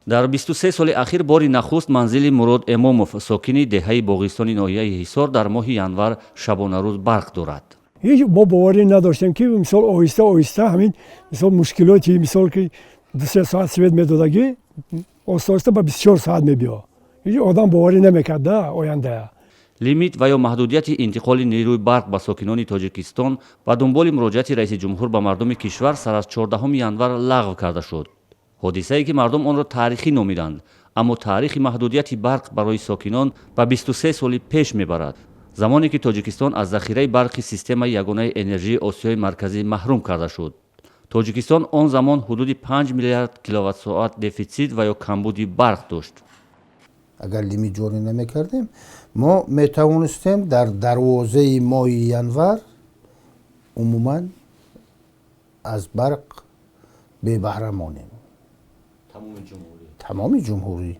дар 23 соли ахир бори нахуст манзили Мурод Эмомов сокини деҳаи Боғистони ноҳияи Ҳисор дар моҳи январ шабонарӯз барқ дорад. ҳеҷ мо боварӣ надоштем ки мисол оҳиста оҳиста ҳамин мисол мушкилоти мисол ки 2-3 соат свет медодагӣ оҳиста оҳиста ба 24 соат мебиё. ҳеҷ одам боварӣ намекард да оянда. лимит ва ё маҳдудияти интиқоли нерӯи барқ ба сокинони Тоҷикистон ба дунболи муроҷиати раиси ҷумҳур ба мардуми кишвар сар аз 14 январ лағв карда шуд. ҳодисае ки мардум онро таърихӣ номиданд, аммо таърихи маҳдудияти барқ барои сокинон ба 23 соли пеш мебарад, замоне ки Тоҷикистон аз захираи барқи системаи ягонаи энержии Осиёи марказӣ маҳрум карда шуд. Тоҷикистон он замон ҳудуди 5 миллиард киловаттсоат дефитсит ва ё камбуди барқ дошт. агар лимит ҷорӣ намекардем, мо метавонистем дар дарвозаи моҳи январ умуман аз барқ бебаҳра монем. тамоми ҷумҳурӣ.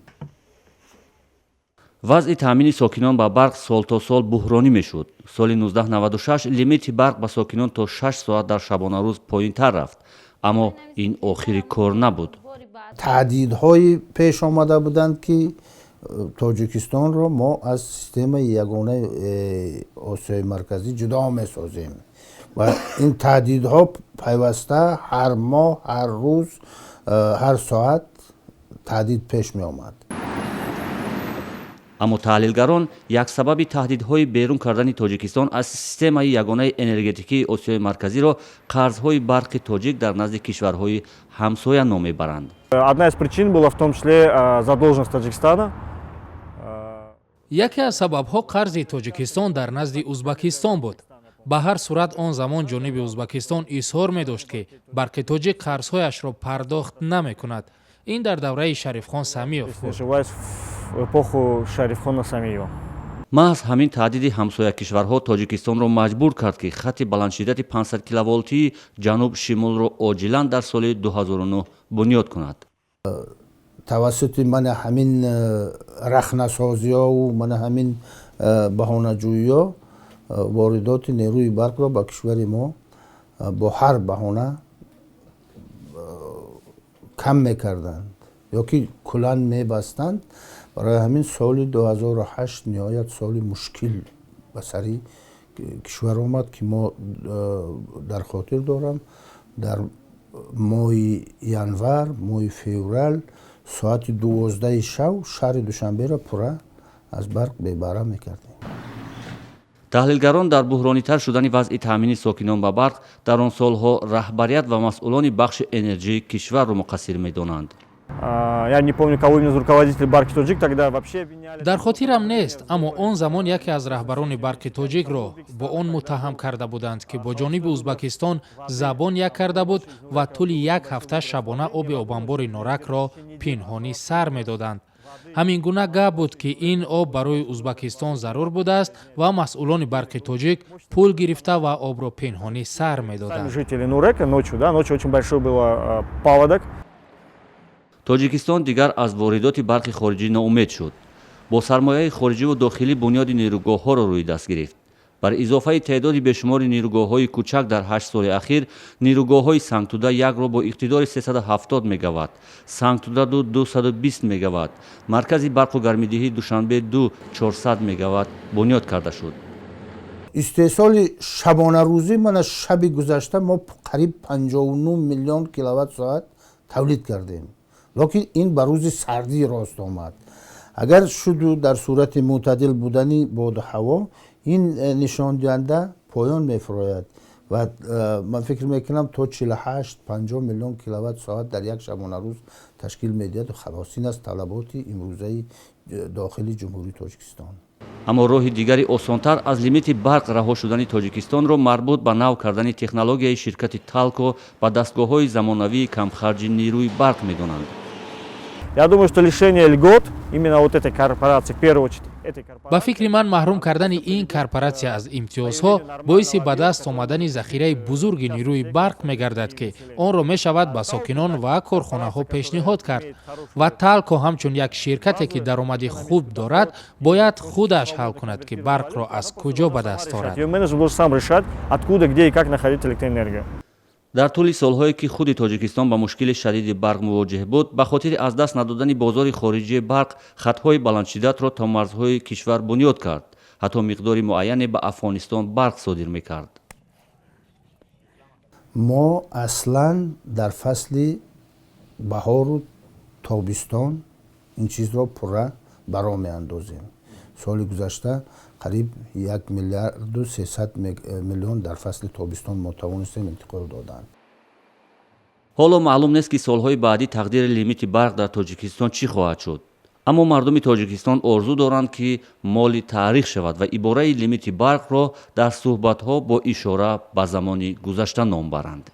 вазъи таъмини сокинон ба барқ сол то сол буҳронӣ мешуд. соли 1996 лимити барқ ба сокинон то 6 соат дар шабонарӯз поинтар рафт, аммо ин охири кор набуд. таҳдидҳои пеш омада буданд ки Тоҷикистонро мо аз системаи ягонаи Осиёи марказӣ ҷудо месозем ва ин таҳдидҳо пайваста ҳар моҳ, ҳар рӯз, ҳар соат таҳдид пеш меомад. аммо таҳлилгарон як сабаби таҳдидҳои берун кардани Тоҷикистон аз системаи ягонаи энергетикии Осиёи марказиро қарзҳои барқи тоҷик дар назди кишварҳои ҳамсоя ном мебаранд. Одна из причин была в том числе задолженность Таджикистана. яке аз сабабҳо қарзи Тоҷикистон дар назди Узбекистон буд. ба ҳар сурат он замон ҷониби Узбекистон изҳор медошт ки барқи тоҷик қарзҳояшро пардохт намекунад. ин дар давраи Шарифхон Самиёв буд. Эпоху Шарифхона Самиева. маҳз ҳамин таҳдиди ҳамсоя кишварҳо Тоҷикистонро маҷбур кард ки хатти баландшиддати 500 киловолтии ҷануб-шимолро оҷилан дар соли 2009 бунёд кунад. тавассути мана ҳамин рахнасозиёву мана ҳамин баҳонаҷӯиё воридоти нерӯи барқро ба кишвари мо бо ҳар баҳона кам мекарданд ё ки кулан мебастанд. барои ҳамин соли 2008 ниҳоят соли мушкил ба сари кишвар омад ки мо дар хотир дорам дар моҳи январ, моҳи феврал соати 12 шав шаҳри Душанберо пурра аз барқ бебаҳра мекардем. таҳлилгарон дар буҳронитар шудани вазъи таъмини сокинон ба барқ дар он солҳо раҳбарият ва масъулони бахши энерҷии кишварро муқассир медонанд. Я не помню, кого именно из руководителей Барки Тоджик тогда вообще обвиняли. дар хотирам нест, аммо он замон яке аз раҳбарони барқи тоҷикро бо он муттаҳам карда буданд ки бо ҷониби Узбекистон забон як карда буд ва тӯли як ҳафта шабона оби обанбори Норакро пинҳонӣ сар медоданд. ҳамин гуна гап буд ки ин об барои Узбекистон зарур будааст ва масъулони барқи тоҷик пул гирифта ва обро пинҳонӣ сар медоданд. Жители Нурека ночью очень большой был паводок. Тоҷикистон дигар аз воридоти барқи хориҷӣ ноумед шуд. бо сармояи хориҷиву дохилӣ бунёди нерӯгоҳҳоро рӯи даст гирифт. бар изофаи теъдоди бешумори нерӯгоҳҳои кӯчак дар 8 соли ахир, нерӯгоҳҳои Сангтуда 1-ро бо иқтидори 370 мегаватт, Сангтуда 2 220 мегаватт, маркази барқу гармидиҳии Душанбе 2 400 мегаватт бунёд карда шуд. истеҳсоли шабонарӯзӣ мана шаби гузашта мо қариб 59 миллион киловаттсоат тавлид кардем. лекин ин ба рӯзи сардӣ рост омад. агар шуду дар сурати мӯътадил будани боду ҳаво, ин нишондиҳанда поён мефарояд ва ман фикр мекунам то 48-50 миллион киловаттсоат дар як шабонарӯз ташкил медиҳад. халос ин аст талаботи имрӯзаи дохили ҷумҳурии Тоҷикистон. аммо роҳи дигари осонтар аз лимити барқ раҳо шудани Тоҷикистонро марбут ба нав кардани технологияи ширкати Талко ба дастгоҳҳои замонавии камхарҷи нерӯи барқ медонанд. Я думаю, что лишение льгот именно вот этой корпорации, в первую очередь, этой корпорации. ба фикри ман маҳрум кардани ин корпоратсия аз имтиёзҳо боиси ба даст омадани захираи бузурги нерӯи барқ мегардад ки онро мешавад ба сокинон ва корхонаҳо пешниҳод кард ва Талко ҳамчун як ширкате ки даромади хуб дорад бояд худаш ҳал кунад ки барқро аз куҷо ба даст орад. Ее менеджер должен сам решать, откуда, где и как находить электроэнергию. дар тӯли солҳое ки худи тоҷикистон ба мушкили шадиди барқ мувоҷиҳ буд, ба хотири аз даст надодани бозори хориҷии барқ хатҳои баландшиддатро то марзҳои кишвар бунёд кард. ҳатто миқдори муайяне ба Афғонистон барқ содир мекард. мо аслан дар фасли баҳору тобистон ин чизро пурра баро меандозем. соли гузашта қариб 1 миллиарду 300 миллион дар фасли тобистон мо тавонистем интиқол додан. ҳоло маълум нест ки солҳои баъдӣ тақдири лимити барқ дар Тоҷикистон чӣ хоҳад шуд. аммо мардуми Тоҷикистон орзу доранд ки моли таърих шавад ва ибораи лимити барқро дар суҳбатҳо бо ишора ба замони гузашта ном баранд.